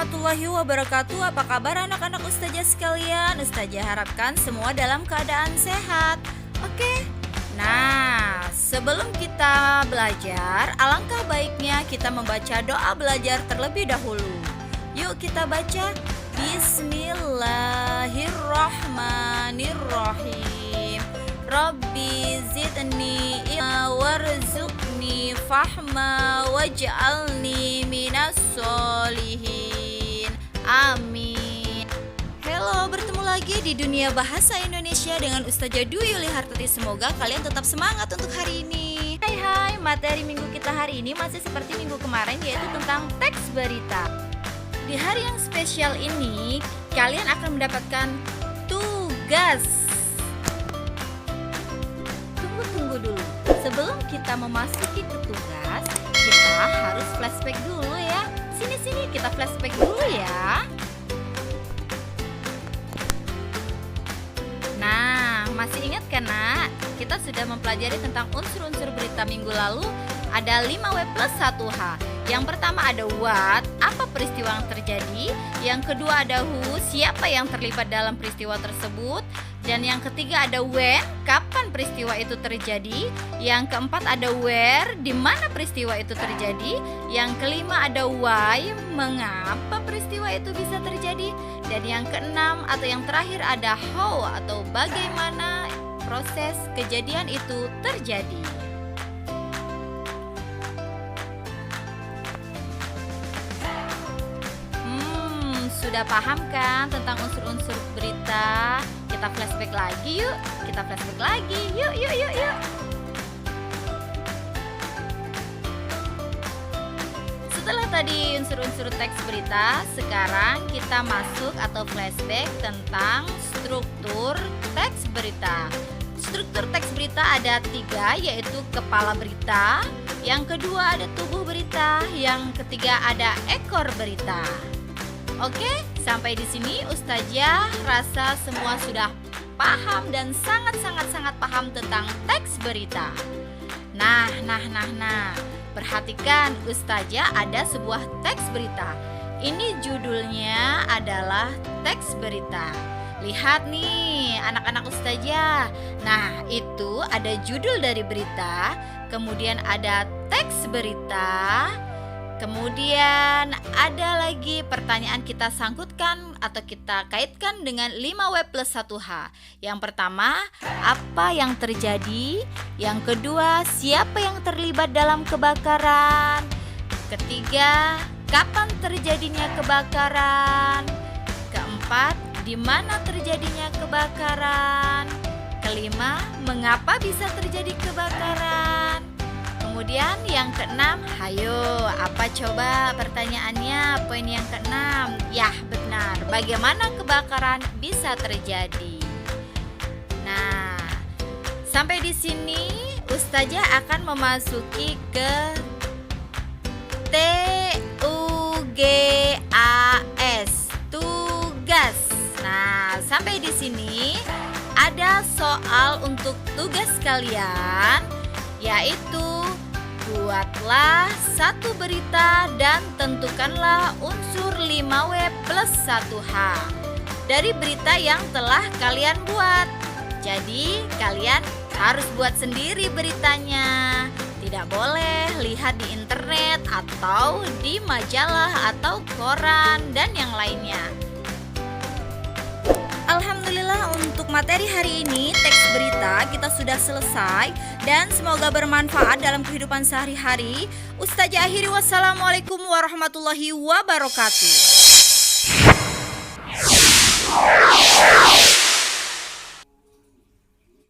warahmatullahi wabarakatuh. Apa kabar anak-anak ustazah sekalian? Ustazah harapkan semua dalam keadaan sehat. Oke. Nah, sebelum kita belajar, alangkah baiknya kita membaca doa belajar terlebih dahulu. Yuk kita baca. Bismillahirrahmanirrahim. Rabbi zidni ilma warzuqni fahma waj'alni minas solihin. Amin. Halo, bertemu lagi di Dunia Bahasa Indonesia dengan Ustazah Dwi Yuli Hartati. Semoga kalian tetap semangat untuk hari ini. Hai, materi minggu kita hari ini masih seperti minggu kemarin, yaitu tentang teks berita. Di hari yang spesial ini, kalian akan mendapatkan tugas. Tunggu dulu. Sebelum kita memasuki ke tugas, kita harus flashback dulu ya. Sini kita flashback dulu ya. Nah, masih ingat kan nak? Kita sudah mempelajari tentang unsur-unsur berita minggu lalu. Ada 5W plus 1H. Yang pertama ada what, apa peristiwa yang terjadi. Yang kedua ada who, siapa yang terlibat dalam peristiwa tersebut. Dan yang ketiga ada when, kapan peristiwa itu terjadi. Yang keempat ada where, di mana peristiwa itu terjadi. Yang kelima ada why, mengapa peristiwa itu bisa terjadi. Dan yang keenam atau yang terakhir ada how, atau bagaimana proses kejadian itu terjadi. Sudah paham kan tentang unsur-unsur berita? Kita flashback lagi yuk. Yuk. Setelah tadi unsur-unsur teks berita, sekarang kita masuk atau flashback tentang struktur teks berita. Struktur teks berita ada 3, yaitu kepala berita. Yang kedua ada tubuh berita. Yang ketiga ada ekor berita. Oke, sampai di sini Ustazah rasa semua sudah paham dan sangat paham tentang teks berita. Nah, perhatikan Ustazah ada sebuah teks berita. Ini judulnya adalah teks berita. Lihat nih anak-anak Ustazah. Nah, itu ada judul dari berita, kemudian ada teks berita. Kemudian ada lagi pertanyaan kita sangkutkan atau kita kaitkan dengan 5W plus 1H. Yang pertama, apa yang terjadi? Yang kedua, siapa yang terlibat dalam kebakaran? Ketiga, kapan terjadinya kebakaran? Keempat, di mana terjadinya kebakaran? Kelima, mengapa bisa terjadi kebakaran? Kemudian yang keenam, hayo apa coba pertanyaannya? Poin yang keenam, ya benar, bagaimana kebakaran bisa terjadi? Nah, sampai di sini Ustazah akan memasuki ke TUGAS, tugas. Nah, sampai di sini ada soal untuk tugas kalian, yaitu buatlah satu berita dan tentukanlah unsur 5W plus 1H dari berita yang telah kalian buat. Jadi kalian harus buat sendiri beritanya. Tidak boleh lihat di internet atau di majalah atau koran dan yang lainnya. Alhamdulillah, untuk materi hari ini teks berita kita sudah selesai dan semoga bermanfaat dalam kehidupan sehari-hari. Ustazah akhiri, wassalamualaikum warahmatullahi wabarakatuh.